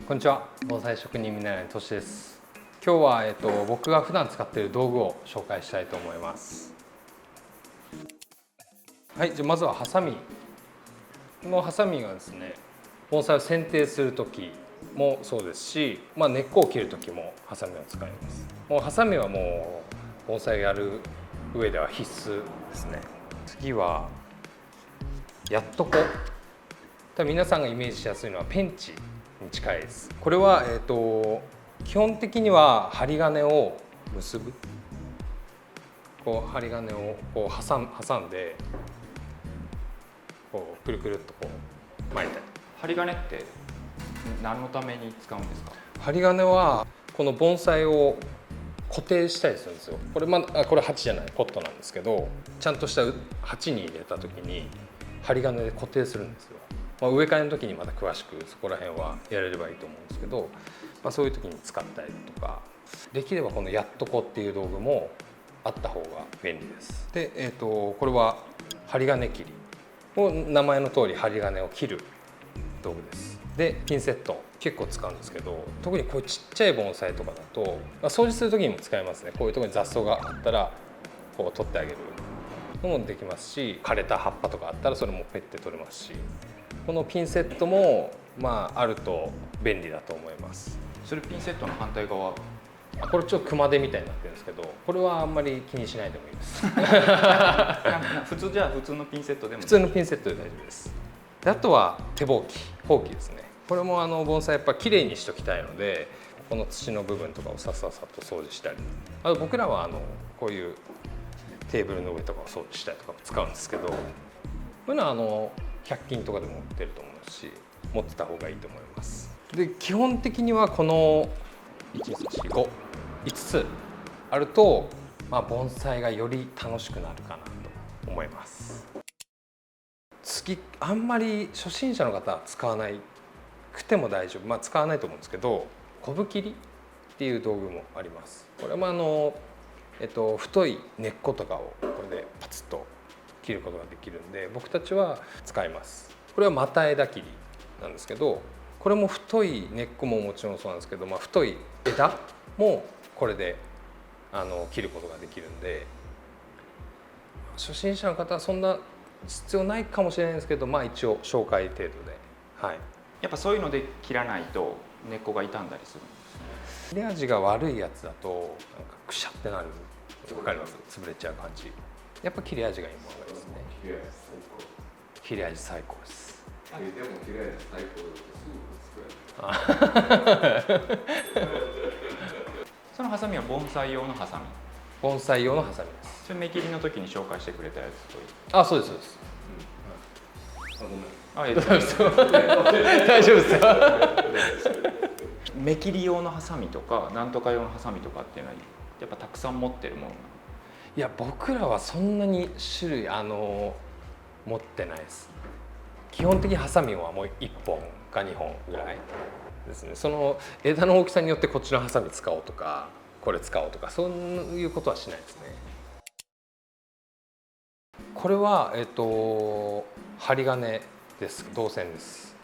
こんにちは、防災職人見習いのとしです。今日は、僕が普段使っている道具を紹介したいと思います。はい、じゃあまずはハサミ。このハサミがですね、盆栽を剪定する時もそうですし、根っこを切る時もハサミを使います。もうハサミはもう盆栽をやる上では必須ですね。次はやっとこ。皆さんがイメージしやすいのはペンチに近いです。これは、基本的には針金を結ぶ、こう針金をこう挟んでこうくるくるっとこう巻いたり。針金って何のために使うんですか？針金はこの盆栽を固定したりするんですよ。これ鉢じゃないポットなんですけど、ちゃんとした鉢に入れた時に針金で固定するんですよ。植え替えの時にまた詳しくそこら辺はやれればいいと思うんですけど、そういう時に使ったりとか、できればこのやっとこっていう道具もあった方が便利です。で、これは針金切り、名前の通り針金を切る道具です。でピンセット結構使うんですけど、特にこういうちっちゃい盆栽とかだと、掃除する時にも使えますね。こういうところに雑草があったらこう取ってあげるのもできますし、枯れた葉っぱとかあったらそれもペッて取れますし、このピンセットもあると便利だと思います。それピンセットの反対側。これちょっと熊手みたいになってるんですけど、これはあんまり気にしないでもいいです。普通のピンセットでも普通のピンセットで大丈夫です。であとは手ほうきですね。これも盆栽やっぱきれいにしときたいので、この土の部分とかをさっと掃除したり、あと僕らはこういうテーブルの上とかを掃除したりとか使うんですけど、こういうのは100均とかでも売ってると思うし、持ってた方がいいと思います。で基本的にはこの1、2、4、5、5つあると、盆栽がより楽しくなるかなと思います。次、あんまり初心者の方は使わなくても大丈夫、使わないと思うんですけど、こぶ切りっていう道具もあります。これも太い根っことかをこれでパツッと切ることができるんで、僕たちは使います。これは又枝切りなんですけど、これも太い根っこももちろんそうなんですけど、太い枝もこれで切ることができるんで、初心者の方はそんな必要ないかもしれないんですけど、一応紹介程度で、はい。やっぱそういうので切らないと根っこが傷んだりするんですね。切れ味が悪いやつだとなんかくしゃってなる。わかります？潰れちゃう感じ。やっぱ切れ味がいいものがいいですね。切れ味最高です。でも切れ味最高だとすぐ作れる。そのハサミは盆栽用のハサミ。盆栽用のハサミです。それ目切りの時に紹介してくれたやつという。あ、そうですそうです。あ、いいです大丈夫ですよ。目切り用のハサミとかなんとか用のハサミとかっていうのはやっぱたくさん持ってるものなの？いや、僕らはそんなに種類持ってないです。基本的にハサミはもう1本か2本ぐらいですね。その枝の大きさによってこっちのハサミ使おうとかこれ使おうとかそういうことはしないですね。これは針金です。銅線です。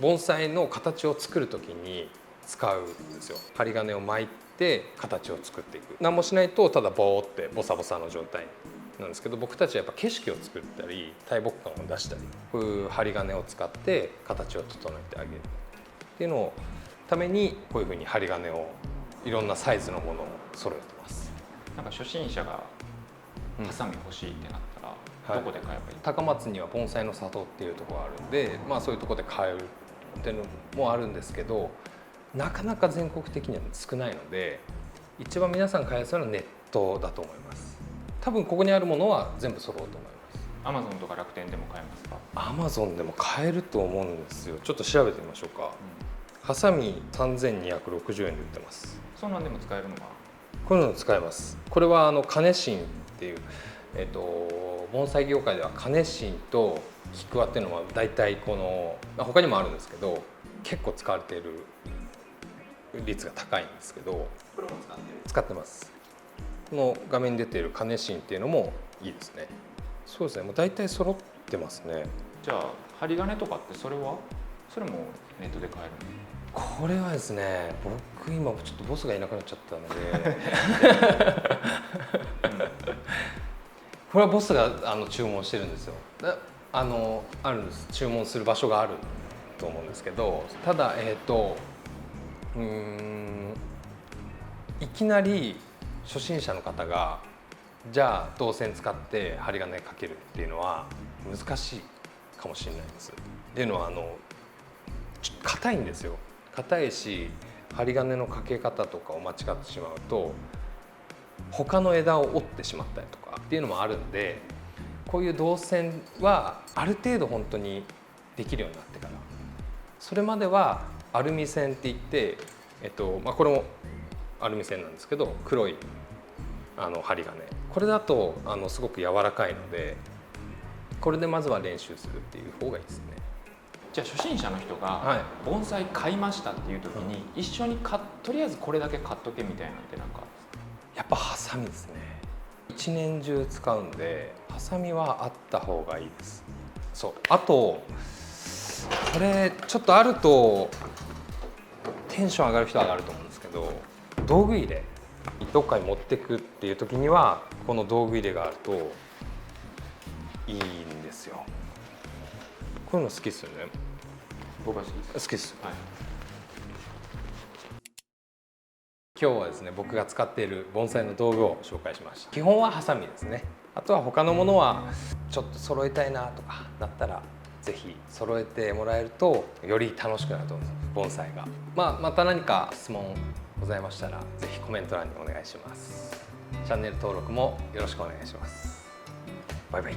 盆栽の形を作るときに使うんですよ。針金を巻いて形を作っていく。何もしないとただボーってボサボサの状態なんですけど、僕たちはやっぱ景色を作ったり大木感を出したり、こういう針金を使って形を整えてあげるっていうのをために、こういうふうに針金をいろんなサイズのものを揃えてます。なんか初心者がハサミ欲しいってなったら、どこで買えばいい？高松には盆栽の里っていうところがあるんで、そういうところで買えるっていうのもあるんですけど、なかなか全国的には少ないので、一番皆さん買いやすいのはネットだと思います。多分ここにあるものは全部揃うと思います。Amazon とか楽天でも買えますか？ Amazon でも買えると思うんですよ。ちょっと調べてみましょうか。ハサミ3260円で売ってます。そんなんでも使えるのかな？こういうの使えます。これは金芯っていう、盆栽業界では金芯と菊輪っていうのは大体この他にもあるんですけど、結構使われている率が高いんですけど、これも使ってます。この画面に出ている金芯っていうのもいいですね。そうですね、もう大体揃ってますね。じゃあ針金とかってそれもネットで買えるこれはですね、僕今ちょっとボスがいなくなっちゃったのでこれはボスが注文してるんですよ。あるんです、注文する場所があると思うんですけど、ただいきなり初心者の方がじゃあ導線使って針金かけるっていうのは難しいかもしれないです。っていうのは硬いんですよ。硬いし、針金のかけ方とかを間違ってしまうと他の枝を折ってしまったりとかっていうのもあるんで、こういう導線はある程度本当にできるようになってから、それまではアルミ線っていって、これもアルミ線なんですけど、黒い針金、これだとすごく柔らかいので、これでまずは練習するっていう方がいいですね。じゃあ初心者の人がはい盆栽買いましたっていう時に一緒にとりあえずこれだけ買っとけみたいなのってなんかやっぱハサミですね。一年中使うんでハサミはあった方がいいです。そう、あとこれちょっとあるとテンション上がる人は上がると思うんですけど、道具入れどっかに持ってくっていう時にはこの道具入れがあるといいんですよ。こういうの好きですよね。僕は好きです。好きです。はい。今日はですね、僕が使っている盆栽の道具を紹介しました。基本はハサミですね。あとは他のものはちょっと揃えたいなとかなったらぜひ揃えてもらえるとより楽しくなると思います、盆栽が。また何か質問ございましたらぜひコメント欄にお願いします。チャンネル登録もよろしくお願いします。バイバイ。